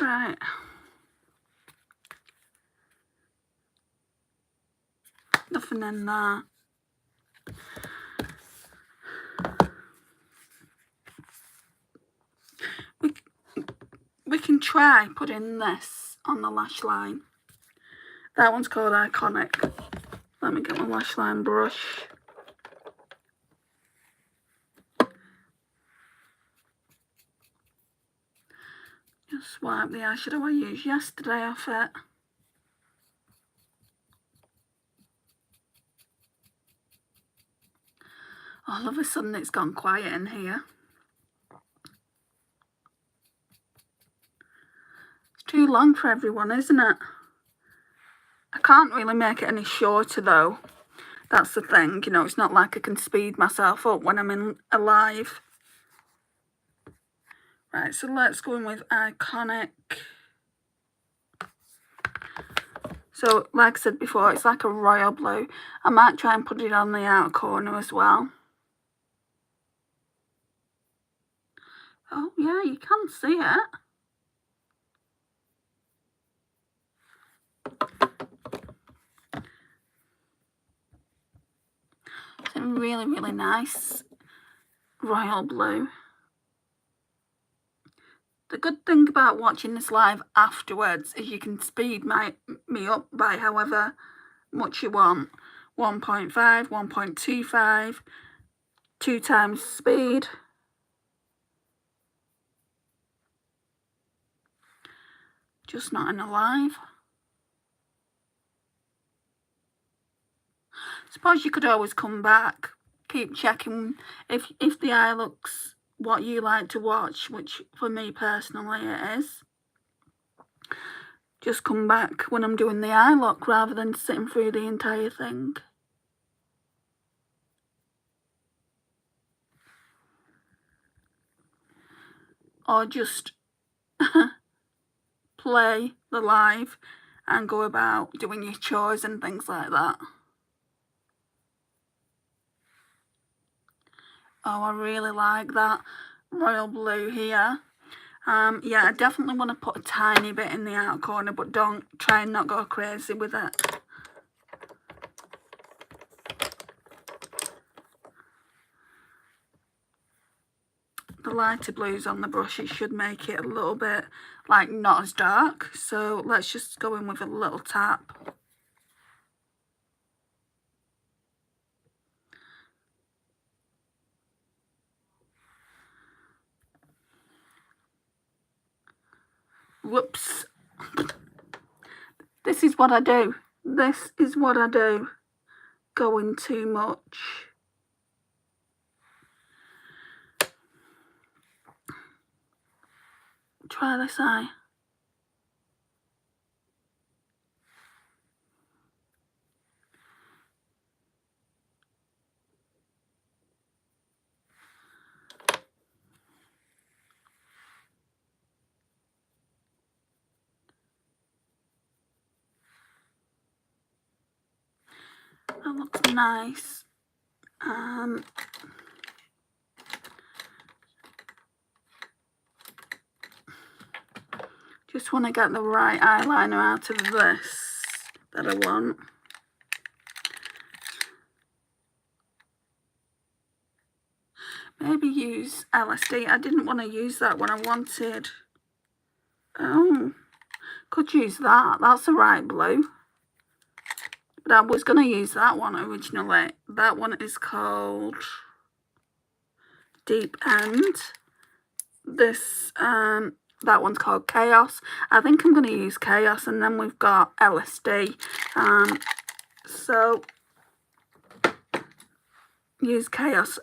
S1: Right. Nothing in there. We can try putting this on the lash line. That one's called Iconic. Let me get my lash line brush. Just wipe the eyeshadow I used yesterday off it. All of a sudden it's gone quiet in here. It's too long for everyone, isn't it? I can't really make it any shorter though. That's the thing, you know, it's not like I can speed myself up when I'm in a live. Right, so let's go in with Iconic. So, like I said before, it's like a royal blue. I might try and put it on the outer corner as well. Oh, yeah, you can see it. It's a really, really nice royal blue. The good thing about watching this live afterwards is you can speed me up by however much you want. 1.5, 1.25, 2 times speed. Just not in a live. Suppose you could always come back, keep checking if the eye looks what you like to watch, which for me personally it is. Just come back when I'm doing the eye look rather than sitting through the entire thing. Or just play the live and go about doing your chores and things like that. Oh, I really like that royal blue here. Yeah, I definitely want to put a tiny bit in the outer corner, but don't try and not go crazy with it. The lighter blues on the brush, it should make it a little bit, like, not as dark. So let's just go in with a little tap. Whoops. This is what I do. This is what I do. Going too much. Try this eye. That looks nice. Just want to get the right eyeliner out of this that I want. Maybe use LSD. I didn't want to use that when I wanted. Oh, could use that. That's the right blue. But I was going to use that one originally. That one is called Deep End. This, that one's called Chaos. I think I'm going to use Chaos, and then we've got LSD. So, use Chaos.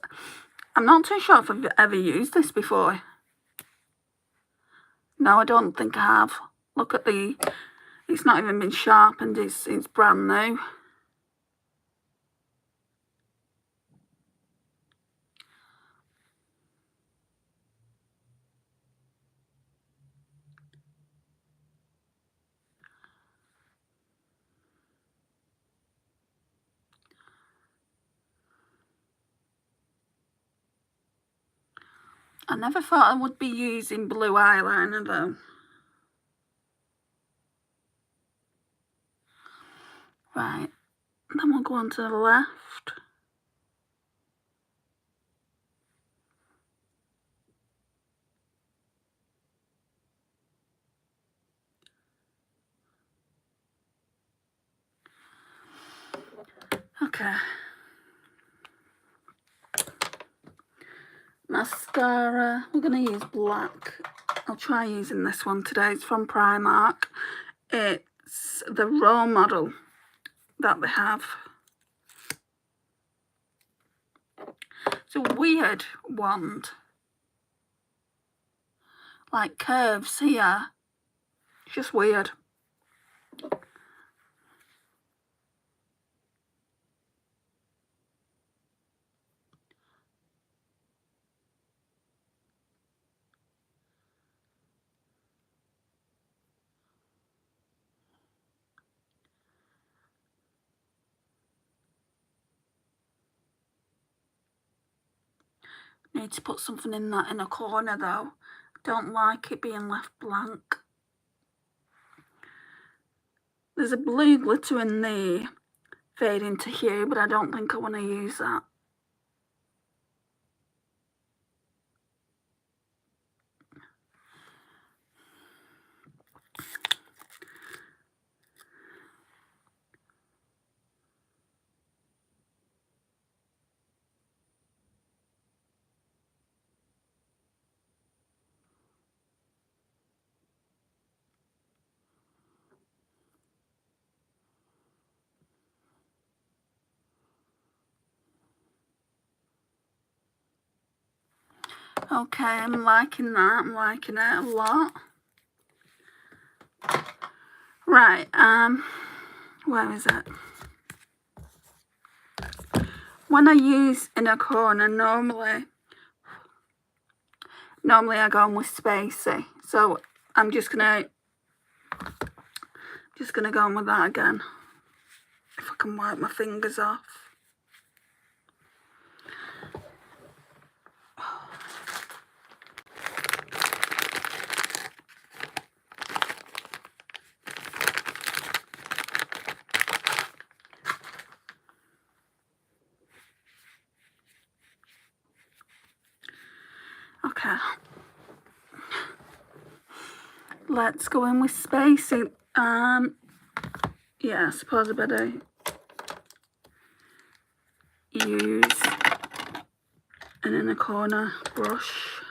S1: I'm not too sure if I've ever used this before. No, I don't think I have. Look at the, it's not even been sharpened, it's brand new. I never thought I would be using blue eyeliner though. Right, then we'll go on to the left. Okay. Mascara. We're going to use black. I'll try using this one today. It's from Primark. It's the Role Model that they have. It's a weird wand. Like curves here. It's just weird. Need to put something in that inner corner though. Don't like it being left blank. There's a blue glitter in the Fade into Hue, but I don't think I want to use that. Okay, I'm liking that. I'm liking it a lot. Right, where is it? When I use inner corner, normally I go on with Spacey. So I'm just gonna go on with that again. If I can wipe my fingers off. Okay. Let's go in with Spacey. Yeah, I suppose I better use an inner corner brush.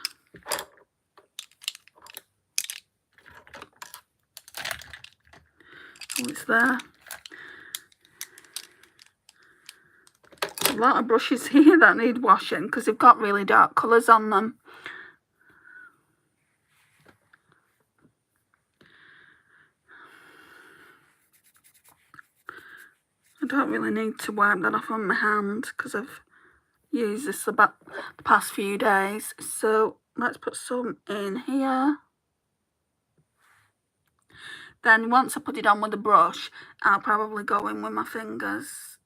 S1: Oh, it's there. A lot of brushes here that need washing because they've got really dark colours on them. I don't really need to wipe that off on my hand because I've used this about the past few days. So let's put some in here. Then once I put it on with the brush, I'll probably go in with my fingers.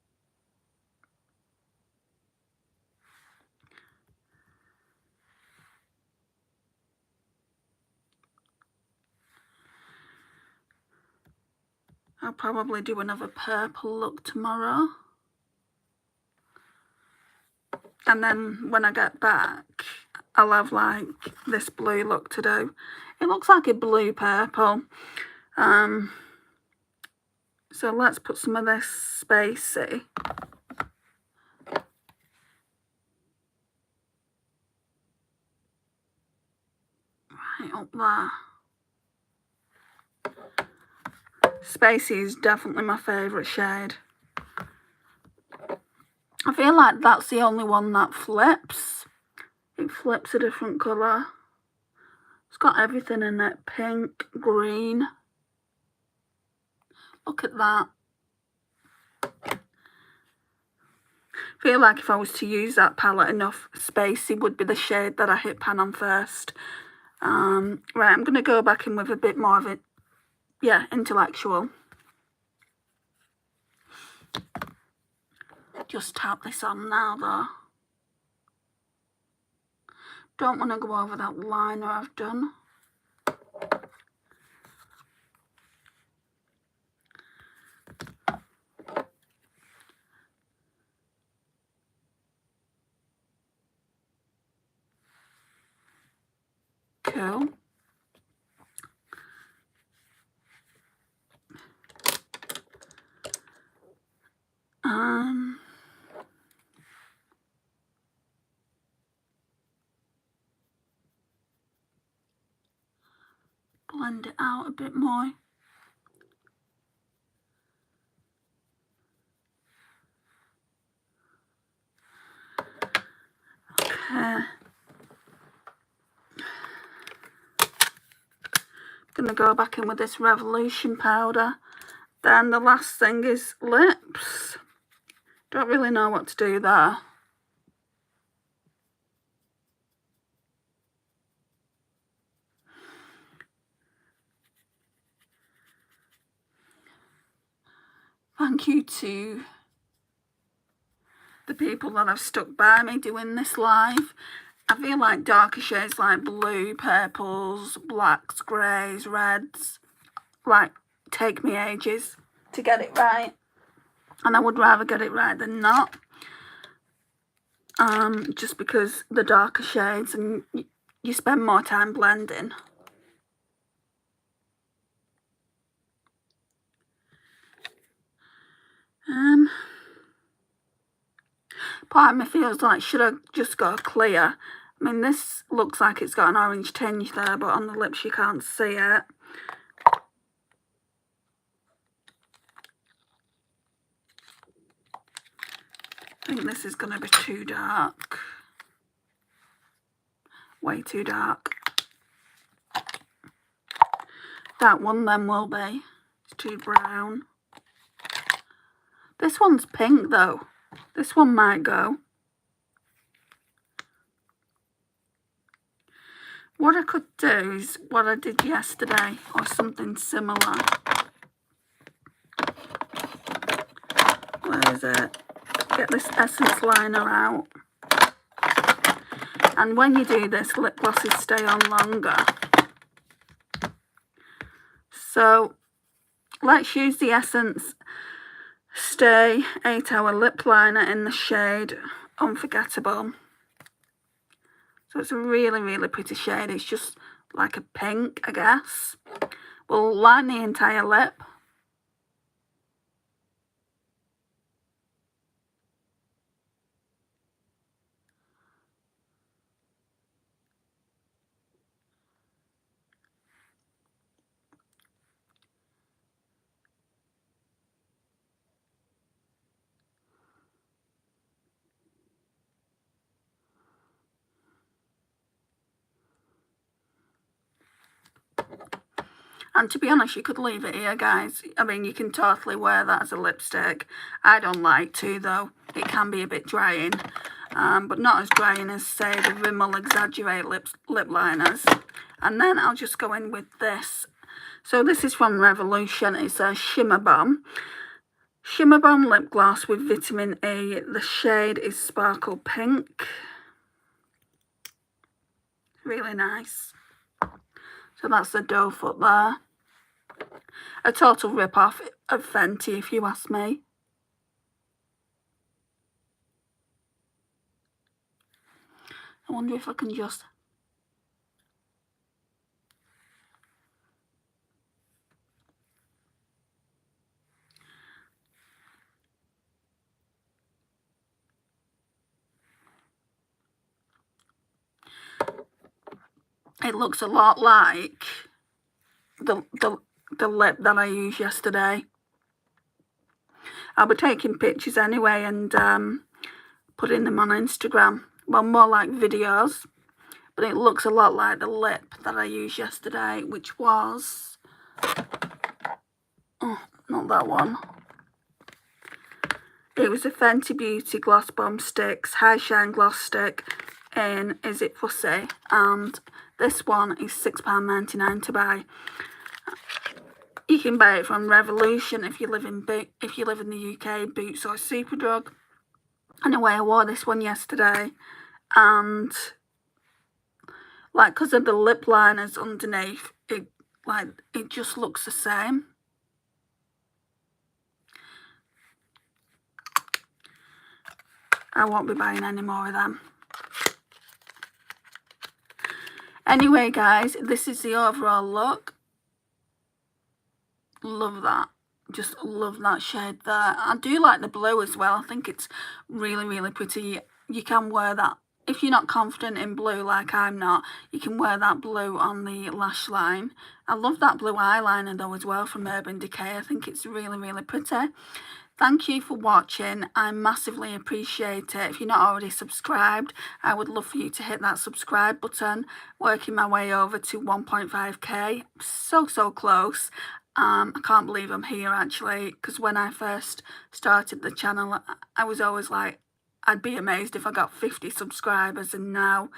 S1: I'll probably do another purple look tomorrow. And then when I get back, I'll have like this blue look to do. It looks like a blue purple. So let's put some of this Spacey. Right up there. Spacey is definitely my favourite shade. I feel like that's the only one that flips. It flips a different colour. It's got everything in it. Pink, green. Look at that. I feel like if I was to use that palette enough, Spacey would be the shade that I hit pan on first. Right, I'm going to go back in with a bit more of it. Yeah, intellectual. Just tap this on now though. Don't want to go over that liner I've done. Cool. Blend it out a bit more. Okay. Gonna go back in with this Revolution powder. Then the last thing is lips. Don't really know what to do there. Thank you to the people that have stuck by me doing this live. I feel like darker shades like blue, purples, blacks, greys, reds, like, take me ages to get it right. And I would rather get it right than not. Just because the darker shades and you spend more time blending. Part of me feels like, should I just go clear? I mean, this looks like it's got an orange tinge there, but on the lips you can't see it. I think this is going to be too dark. Way too dark. That one then will be. It's too brown. This one's pink though. This one might go. What I could do is what I did yesterday, or something similar. Where is it? Get this essence liner out. And when you do this, lip glosses stay on longer. So let's use the Essence Stay 8-Hour Lip Liner in the shade Unforgettable. So it's a really, really pretty shade. It's just like a pink, I guess. We'll line the entire lip. And to be honest, you could leave it here, guys. I mean, you can totally wear that as a lipstick. I don't like to, though. It can be a bit drying. But not as drying as, say, the Rimmel Exaggerate lip liners. And then I'll just go in with this. So this is from Revolution. It's a Shimmer Bomb. Shimmer Bomb lip gloss with vitamin E. The shade is Sparkle Pink. Really nice. So that's the doe foot there. A total rip-off of Fenty, if you ask me. I wonder if I can just... It looks a lot like the lip that I used yesterday. I'll be taking pictures anyway and putting them on Instagram. Well, more like videos. But it looks a lot like the lip that I used yesterday, which was... Oh, not that one. It was a Fenty Beauty Gloss Bomb Sticks High Shine Gloss Stick in Is It Fussy? And this one is £6.99 to buy. You can buy it from Revolution if you live in the UK, Boots or Superdrug. Anyway, I wore this one yesterday, and like, because of the lip liners underneath, it just looks the same. I won't be buying any more of them. Anyway, guys, this is the overall look. Love that. just love that shade there. I do like the blue as well. I think it's really, really pretty. You can wear that. If you're not confident in blue like I'm not, you can wear that blue on the lash line. I love that blue eyeliner though as well from Urban Decay. I think it's really, really pretty. Thank you for watching. I massively appreciate it. If you're not already subscribed, I would love for you to hit that subscribe button. Working my way over to 1.5k. So close. I can't believe I'm here actually, because when I first started the channel, I was always like, I'd be amazed if I got 50 subscribers, and now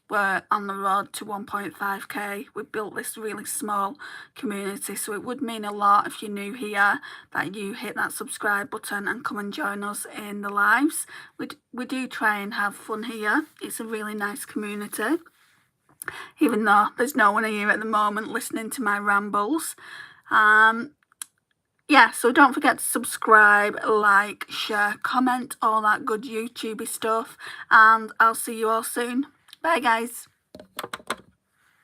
S1: we're on the road to 1.5k. We've built this really small community, so it would mean a lot if you're new here that you hit that subscribe button and come and join us in the lives. We do try and have fun here. It's a really nice community, even though there's no one here at the moment listening to my rambles. Yeah, so don't forget to subscribe, like, share, comment, all that good YouTubey stuff, and I'll see you all soon. Bye guys.